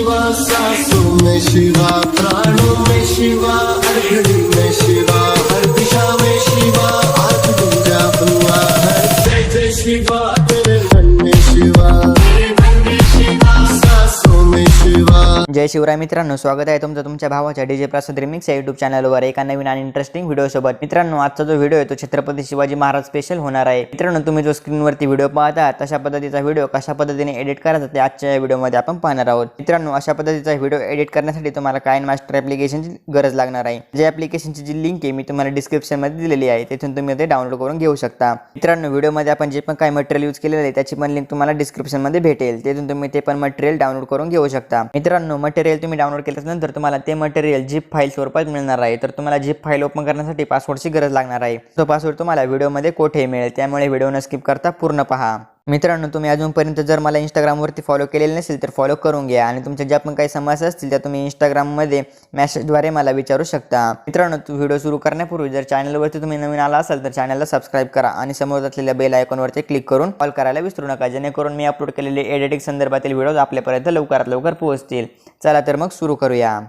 शिवा, सांसों में शिवा, प्राणों में शिवा, हर घड़ी में शिवा, हर दिशा में शिवा, आज गूंजा हुआ है जय जय शिवा, तेरे मन में शिवा, तेरे मन में शिवा, सांसों में शिवा। जय शिवराय मित्रांनो, स्वागत आहे तुमचं तुमच्या भावाच्या डीजे प्रसाद रिमिक्स या यूट्यूब चॅनलवर एका नवीन आणि इंटरेस्टिंग व्हिडिओ सोबत। मित्रांनो, आजचा जो व्हिडिओ आहे तो छत्रपती शिवाजी महाराज स्पेशल होणार आहे। मित्रांनो, तुम्ही जो स्क्रीनवरती व्हिडिओ पाहत आहात तशा पद्धतीचा व्हिडिओ कशा पद्धतीने एडिट करायचा ते आजच्या व्हिडिओमध्ये आपण पाहणार आहोत। मित्रांनो, अशा पद्धतीचा व्हिडिओ एडिट करण्यासाठी तुम्हाला काइनमास्टर ॲप्लिकेशनची गरज लागणार आहे। जे ॲप्लिकेशनची जी लिंक आहे मी तुम्हाला डिस्क्रिप्शनमध्ये दिलेली आहे, तिथून तुम्ही ते डाउनलोड करून घेऊ शकता। मित्रांनो, व्हिडिओमध्ये आपण जे पण काही मटेरियल यूज केलेले आहे त्याची पण लिंक तुम्हाला डिस्क्रिप्शनमध्ये भेटेल, तिथून तुम्ही ते पण मटेरियल डाउनलोड करून घेऊ शकता। मित्रांनो, मटेरियल तुम्ही डाउनलोड केल्यानंतर तुम्हाला ते मटेरियल झिप फाईल स्वरूपात मिळणार आहे। तर तुम्हाला झिप फाईल ओपन करण्यासाठी पासवर्डची गरज लागणार आहे। तो पासवर्ड तुम्हाला व्हिडिओमध्ये कोठे मिळेल, त्यामुळे व्हिडिओ न स्किप करता पूर्ण पहा। मित्रांनो, तुम्ही अजूनपर्यंत जर मला इंस्टाग्रामवरती फॉलो केलेले नसेल तर फॉलो करून घ्या आणि तुमच्या ज्या पण काही समस्या असतील त्या तुम्ही इंस्टाग्राममध्ये मेसेजद्वारे मला विचारू शकता। मित्रांनो, व्हिडिओ सुरू करण्यापूर्वी जर चॅनलवरती तुम्ही नवीन आला असाल तर चॅनलला सबस्क्राईब करा आणि समोर असलेल्या बेल आयकॉनवरती क्लिक करून कॉल करायला विसरू नका, जेणेकरून मी अपलोड केलेले एडिटिंग संदर्भातील व्हिडिओज आपल्यापर्यंत लवकरात लवकर पोहोचतील। चला तर मग सुरू करूया।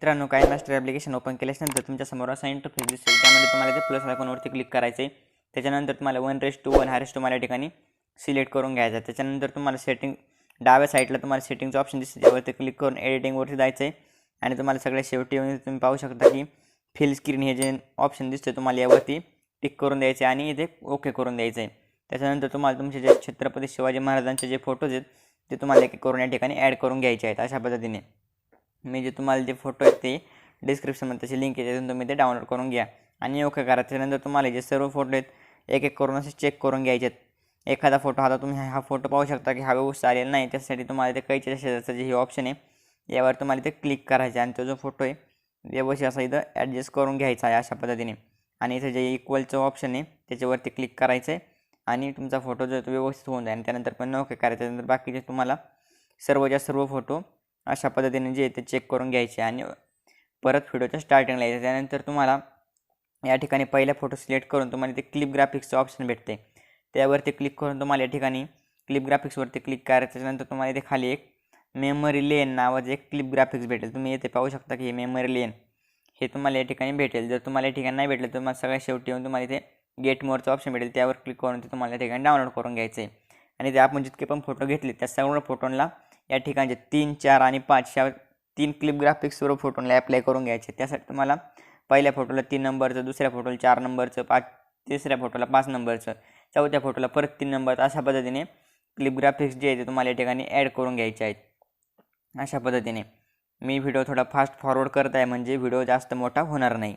मित्रांनो, काइनमास्टर ॲप्लिकेशन ओपन केल्यानंतर तुमच्या समोर असा इंटरफेस दिसेल, त्यामध्ये तुम्हाला ते प्लस आयकॉनवरती क्लिक करायचं आहे। त्याच्यानंतर तुम्हाला 1:1 हा रेशो या ठिकाणी सिलेक्ट करून घ्यायचा। त्याच्यानंतर तुम्हाला सेटिंग डाव्या साईडला तुम्हाला सेटिंगचं ऑप्शन दिसते, त्यावरती क्लिक करून एडिटिंगवरती जायचं आहे आणि तुम्हाला सगळ्या शेवटी येऊन तुम्ही पाहू शकता की फिल स्क्रीन हे जे ऑप्शन दिसते तुम्हाला यावरती टिक करून द्यायचे आणि इथे ओके करून द्यायचं आहे। त्याच्यानंतर तुम्हाला तुमचे जे छत्रपती शिवाजी महाराजांचे जे फोटोज आहेत ते तुम्हाला एक करून या ठिकाणी ॲड करून घ्यायचे आहेत। अशा पद्धतीने मी जे तुम्हाला जे फोटो आहेत ते डिस्क्रिप्शनमध्ये त्याची लिंक आहे, त्यातून तुम्ही ते डाउनलोड करून घ्या आणि ओके करा। त्याच्यानंतर तुम्हाला जे सर्व फोटो आहेत एक एक करून असे चेक करून घ्यायचे आहेत। एखादा फोटो आता तुम्ही हा फोटो पाहू शकता की हा व्यवस्थित आलेला नाही, त्यासाठी तुम्हाला ते कैच्या शेजारचं जे हे ऑप्शन आहे यावर तुम्हाला ते क्लिक करायचं आणि तो जो फोटो आहे व्यवस्थित असा इथं ॲडजस्ट करून घ्यायचा आहे अशा पद्धतीने। आणि इथं जे इक्वलचं ऑप्शन आहे त्याच्यावरती क्लिक करायचं आहे आणि तुमचा फोटो जो तो व्यवस्थित होऊन जाईल। त्यानंतर पण ओके करायचं। त्यानंतर बाकीचे तुम्हाला सर्व फोटो अशा पद्धतीने जे ते चेक करून घ्यायचे आणि परत व्हिडिओच्या स्टार्टिंगला यायचं। त्यानंतर तुम्हाला या ठिकाणी पहिला फोटो सिलेक्ट करून तुम्हाला ते क्लिप ग्राफिक्सचं ऑप्शन भेटते, त्यावरती क्लिक करून तुम्हाला या ठिकाणी क्लिप ग्राफिक्सवरती क्लिक करायचं। त्याच्यानंतर तुम्हाला इथे खाली एक मेमरी लेन नावाचं एक क्लिप ग्राफिक्स भेटेल, तुम्ही इथे पाहू शकता की हे मेमरी लेन हे तुम्हाला या ठिकाणी भेटेल। जर तुम्हाला या ठिकाणी नाही भेटलं तर तुम्हाला सगळ्या शेवटी येऊन तुम्हाला इथे गेट मोरचं ऑप्शन भेटेल, त्यावर क्लिक करून ते तुम्हाला या ठिकाणी डाउनलोड करून घ्यायचं आहे। आणि ते आपण जितके पण फोटो घेतले त्या सर्व फोटोंना या ठिकाणचे 3, 4 आणि 5 या 3 क्लिप ग्राफिक्स सर्व फोटोंना ॲप्लाय करून घ्यायचे। त्यासाठी तुम्हाला पहिल्या फोटोला 3 नंबरचं, दुसऱ्या फोटोला 4 नंबरचं, तिसऱ्या फोटोला 5 नंबरचं, चौथ्या फोटोला परत 3 नंबर, अशा पद्धतीने क्लिप ग्राफिक्स जे आहे ते तुम्हाला या ठिकाणी ॲड करून घ्यायचे आहेत। अशा पद्धतीने मी व्हिडिओ थोडा फास्ट फॉरवर्ड करत आहे म्हणजे व्हिडिओ जास्त मोठा होणार नाही।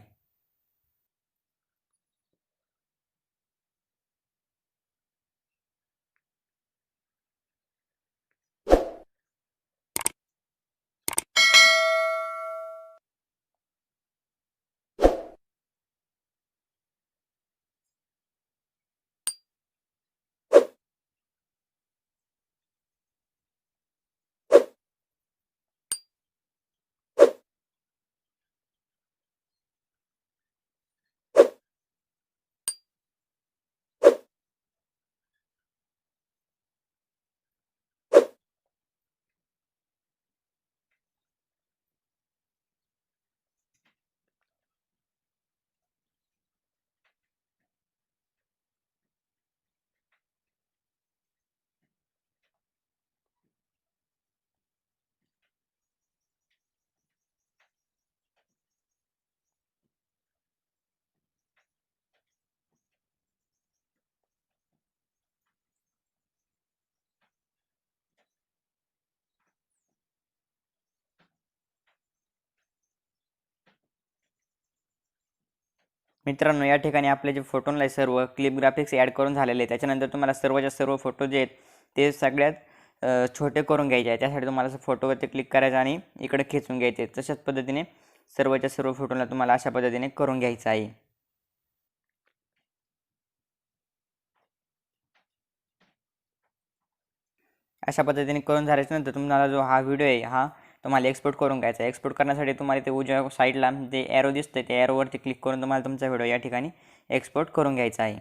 मित्रांनो, या ठिकाणी आपले जे फोटोला सर्व क्लिप ग्राफिक्स ॲड करून झालेले आहे। त्याच्यानंतर तुम्हाला सर्व फोटो जे आहेत ते सगळ्यात छोटे करून घ्यायचे आहे। त्यासाठी तुम्हाला फोटोवरती क्लिक करायचं आणि इकडे खेचून घ्यायचे। तशाच पद्धतीने सर्व फोटोला तुम्हाला अशा पद्धतीने करून घ्यायचं आहे। अशा पद्धतीने करून झाल्यानंतर तुम्हाला जो हा व्हिडिओ आहे हा तुम्हाला एक्सपोर्ट करून घ्यायचा आहे. एक्सपोर्ट करण्यासाठी तुम्हाला ते उजव्या साईडला जे ॲरो दिसतं त्या ॲरोवरती क्लिक करून तुम्हाला तुमचा व्हिडिओ या ठिकाणी एक्सपोर्ट करून घ्यायचा आहे.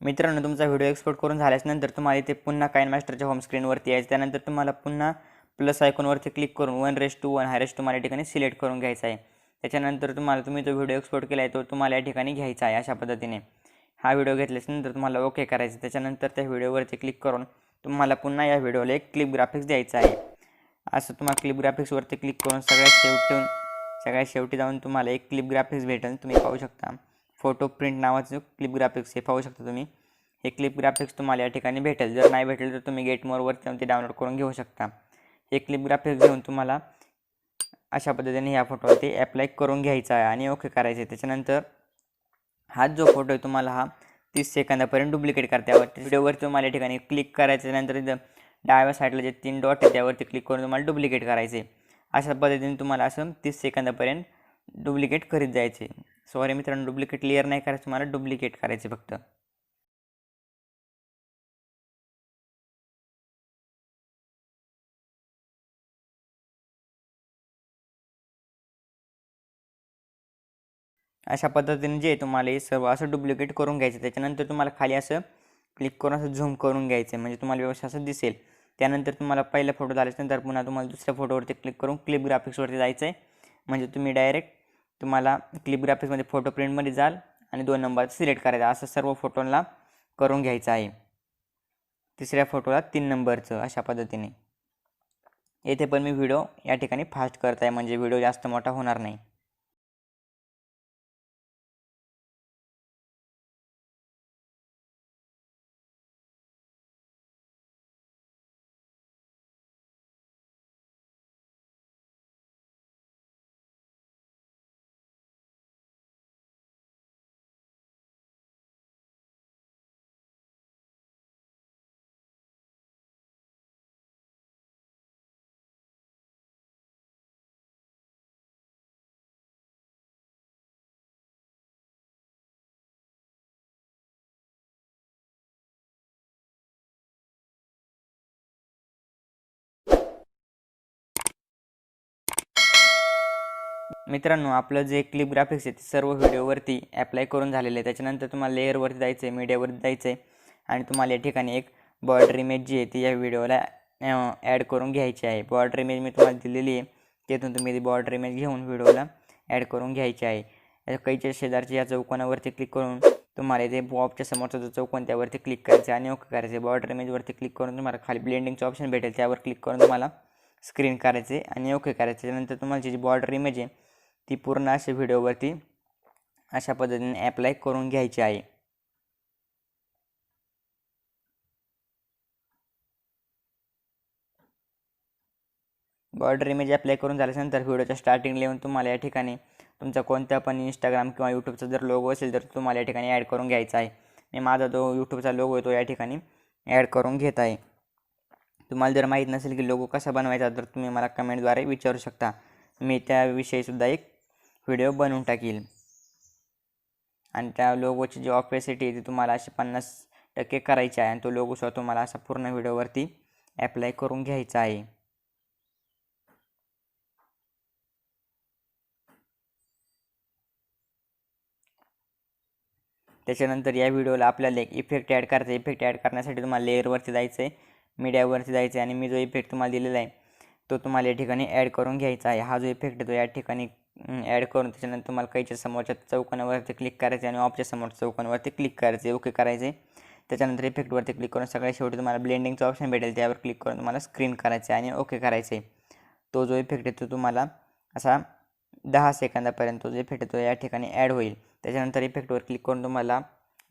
मित्रांनो, तुमचा व्हिडिओ एक्सपोर्ट करून झाल्यानंतर तुम्हाला इथे पुन्हा काइनमास्टरच्या होम स्क्रीनवरती यायचं. त्यानंतर तुम्हाला पुन्हा प्लस आयकॉनवरती क्लिक करून 1:1 हा रेश तुम्हाला या ठिकाणी सिलेक्ट करून घ्यायचा आहे. त्याच्यानंतर तुम्ही जो व्हिडिओ एक्सपोर्ट केला आहे तो तुम्हाला या ठिकाणी घ्यायचा आहे. अशा पद्धतीने हा व्हिडिओ घेतल्यानंतर तुम्हाला ओके करायचं. त्याच्यानंतर त्या व्हिडिओवरती क्लिक करून तुम्हाला पुन्हा या व्हिडिओला एक क्लिप ग्राफिक्स द्यायचा आहे. असं तुम्हाला क्लिप ग्राफिक्सवरती क्लिक करून सगळ्यात शेवटी जाऊन तुम्हाला एक क्लिप ग्राफिक्स भेटेल. तुम्ही पाहू शकता फोटो प्रिंट नावाचं क्लिप ग्राफिक्स हे पाहू शकता तुम्ही. हे क्लिप ग्राफिक्स तुम्हाला या ठिकाणी भेटेल. जर नाही भेटेल तर तुम्ही गेट मोरवरती जाऊन ते डाउनलोड करून घेऊ शकता. हे क्लिप ग्राफिक्स घेऊन तुम्हाला अशा पद्धतीने ह्या फोटोवरती ॲप्लाय करून घ्यायचा आहे आणि ओके करायचं आहे. त्याच्यानंतर हा जो फोटो आहे तुम्हाला हा 30 सेकंदापर्यंत डुप्लिकेट करा. त्यावरती व्हिडिओवरती तुम्हाला या ठिकाणी क्लिक करायचं. त्यानंतर इथं डाव्या साईडला जे 3 डॉट आहे त्यावरती क्लिक करून तुम्हाला डुप्लिकेट करायचे. अशा पद्धतीने तुम्हाला असं 30 सेकंदापर्यंत डुप्लिकेट करीत जायचे. सॉरी मित्रांनो, डुप्लिकेट लेअर नाही करायचं, तुम्हाला डुप्लिकेट करायचे फक्त. अशा पद्धतीने जे तुम्हाला हे सर्व असं डुप्लिकेट करून घ्यायचं. त्याच्यानंतर तुम्हाला खाली असं क्लिक करून असं झूम करून घ्यायचं म्हणजे तुम्हाला व्यवस्थित असं दिसेल. त्यानंतर तुम्हाला पहिला फोटो झाल्यानंतर पुन्हा तुम्हाला दुसऱ्या फोटोवरती क्लिक करून क्लिप ग्राफिक्सवरती जायचं आहे. म्हणजे तुम्ही डायरेक्ट तुम्हाला क्लिप ग्राफिक्समध्ये फोटो प्रिंटमध्ये जाल आणि 2 नंबर सिलेक्ट करायचा. असं सर्व फोटोला करून घ्यायचं आहे. तिसऱ्या फोटोला 3 नंबरचं अशा पद्धतीने. येथे पण मी व्हिडिओ या ठिकाणी फास्ट करत आहे म्हणजे व्हिडिओ जास्त मोठा होणार नाही. मित्रांनो, आपलं जे क्लिप ग्राफिक्स आहे ते सर्व व्हिडिओवरती ॲप्लाय करून झालेलं आहे. त्याच्यानंतर तुम्हाला लेअरवरती जायचं आहे, मीडियावरती जायचं आहे आणि तुम्हाला या ठिकाणी एक बॉर्डर इमेज जी आहे ती या व्हिडिओला ॲड करून घ्यायची आहे. बॉर्डर इमेज मी तुम्हाला दिलेली आहे. तिथून तुम्ही ती बॉर्डर इमेज घेऊन व्हिडिओला ॲड करून घ्यायची आहे. कैच्या शेजारच्या या चौकोनावरती क्लिक करून तुम्हाला इथे बॉबच्या समोरचा जो चौकोन त्यावरती क्लिक करायचं आणि ओके करायचे. बॉर्डर इमेजवरती क्लिक करून तुम्हाला खाली ब्लेंडिंगचं ऑप्शन भेटेल त्यावर क्लिक करून तुम्हाला स्क्रीन करायचे आणि ओके करायचे. त्यानंतर तुम्हाला जी बॉर्डर इमेज आहे ती पूर्ण अशा व्हिडिओवरती अशा पद्धतीने ॲप्लाय करून घ्यायची आहे. बॉर्डर इमेज ॲप्लाय करून झाल्यानंतर व्हिडिओच्या स्टार्टिंगला येऊन तुम्हाला या ठिकाणी तुमचा कोणता पण इंस्टाग्राम किंवा यूट्यूबचा जर लोगो असेल तर तुम्हाला या ठिकाणी ॲड करून घ्यायचा आहे. मी माझा जो यूट्यूबचा लोगो आहे तो या ठिकाणी ॲड करून घेत आहे. तुम्हाला जर माहीत नसेल की लोगो कसा बनवायचा तर तुम्ही मला कमेंटद्वारे विचारू शकता. मी त्याविषयीसुद्धा एक व्हिडिओ बनवून टाकील. आणि त्या लोगोची जी ऑपेसिटी आहे ती तुम्हाला अशी 50% करायची आहे आणि तो लोगोसुद्धा तुम्हाला असा पूर्ण व्हिडिओवरती ॲप्लाय करून घ्यायचा आहे. त्याच्यानंतर या व्हिडिओला आपल्याला एक इफेक्ट ॲड करायचा. इफेक्ट ॲड करण्यासाठी तुम्हाला लेअरवरती जायचं आहे, मीडियावरती जायचं आहे आणि मी जो इफेक्ट तुम्हाला दिलेला आहे तो तुम्हाला या ठिकाणी ॲड करून घ्यायचा आहे. हा जो इफेक्ट आहे तो या ठिकाणी ॲड करून त्याच्यानंतर तुम्हाला कैच्या समोरच्या चौकोनावरती क्लिक करायचे आणि ऑफच्या समोरच्या चौकोनावरती क्लिक करायचे, ओके करायचे. त्याच्यानंतर इफेक्टवरती क्लिक करून सगळ्यात शेवटी तुम्हाला ब्लेंडिंगचं ऑप्शन भेटेल त्यावर क्लिक करून तुम्हाला स्क्रीन करायचे आणि ओके करायचे. तो जो इफेक्ट आहे तो तुम्हाला असा 10 सेकंदापर्यंत तो जो इफेक्ट आहे तो या ठिकाणी ॲड होईल. त्याच्यानंतर इफेक्टवर क्लिक करून तुम्हाला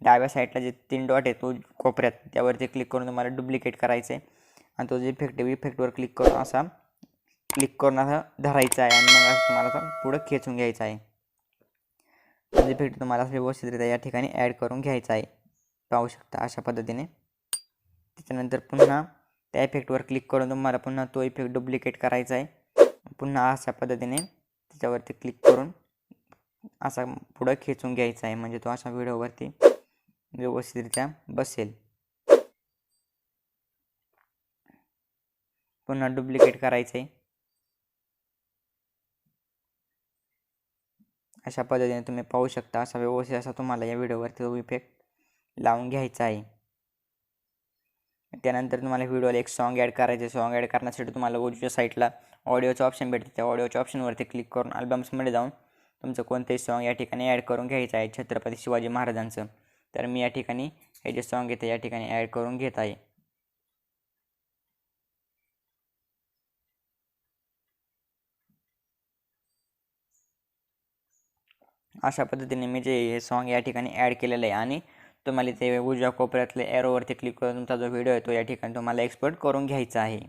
डाव्या साईडला जे 3 डॉट आहे तो कोपऱ्यात त्यावरती क्लिक करून तुम्हाला डुप्लिकेट करायचं आहे आणि तो जो इफेक्ट आहे इफेक्टवर क्लिक करून असा धरायचा आहे आणि मग असं तुम्हाला पुढं खेचून घ्यायचा आहे. तो इफेक्ट तुम्हाला व्यवस्थितरित्या या ठिकाणी ॲड करून घ्यायचा आहे. पाहू शकता अशा पद्धतीने. त्याच्यानंतर पुन्हा त्या इफेक्टवर क्लिक करून तुम्हाला पुन्हा तो इफेक्ट डुप्लिकेट करायचा आहे. पुन्हा अशा पद्धतीने त्याच्यावरती क्लिक करून असा पुढं खेचून घ्यायचा आहे म्हणजे तो अशा व्हिडिओवरती व्यवस्थितरित्या बसेल. पुन्हा डुप्लिकेट करायचं आहे. अशा पद्धतीने तुम्ही पाहू शकता. असा व्यवस्थित असा तुम्हाला या व्हिडिओवरती तो इफेक्ट लावून घ्यायचा आहे. त्यानंतर तुम्हाला व्हिडिओला एक सॉन्ग ॲड करायचे. सॉन्ग ॲड करण्यासाठी तुम्हाला उजव्या साईडला ऑडिओचं ऑप्शन भेटते. त्या ऑडिओच्या ऑप्शनवरती क्लिक करून अल्बम्समध्ये जाऊन तुमचं कोणतेही सॉन्ग या ठिकाणी ॲड करून घ्यायचं आहे छत्रपती शिवाजी महाराजांचं. तर मी या ठिकाणी हे जे सॉन्ग येते या ठिकाणी ॲड करून घेत आहे. अशा पद्धतीने मी जे हे सॉन्ग या ठिकाणी ॲड केलेलं आहे आणि तुम्हाला ते उजव्या कोपऱ्यातले एरोवरती क्लिक करून तुमचा जो व्हिडिओ आहे तो या ठिकाणी तुम्हाला एक्सपोर्ट करून घ्यायचा आहे.